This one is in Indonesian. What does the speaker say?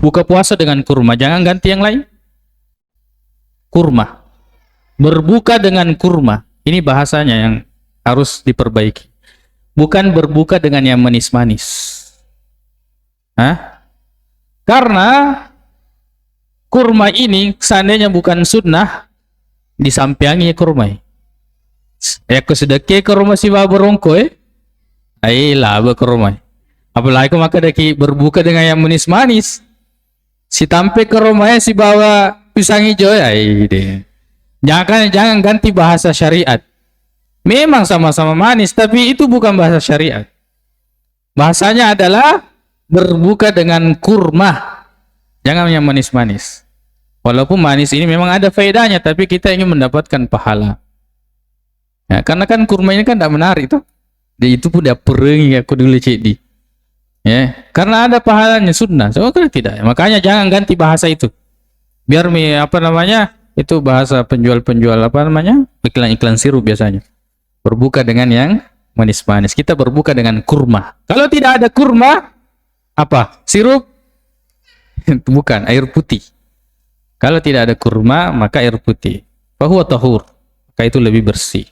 Buka puasa dengan kurma, jangan ganti yang lain. Kurma. Berbuka dengan kurma. Ini bahasanya yang harus diperbaiki. Bukan berbuka dengan yang manis-manis. Hah? Karena kurma ini seandainya bukan sunnah, disampiangi kurma. Ya kesedeki ke rumah si baba berongko lah berkurma. Apalagi maka daki berbuka dengan yang manis-manis. Si tampe ke rumahnya si bawa pisang hijau ya. Jangan ganti bahasa syariat. Memang sama-sama manis, tapi itu bukan bahasa syariat. Bahasanya adalah berbuka dengan kurma. Jangan yang manis-manis. Walaupun manis ini memang ada faedahnya, tapi kita ingin mendapatkan pahala. Ya, karena kan kurma ini kan tidak menarik tuh. Dia itu pun dia perengi aku dulu cek di. Ya, karena ada pahalanya sunnah. So kan tidak. Makanya jangan ganti bahasa itu. Biar apa namanya? Itu bahasa penjual-penjual apa namanya? Iklan-iklan sirup biasanya. Berbuka dengan yang manis-manis. Kita berbuka dengan kurma. Kalau tidak ada kurma, apa? Sirup? Bukan, air putih. Kalau tidak ada kurma, maka air putih. Fahuwa tahur. Maka itu lebih bersih.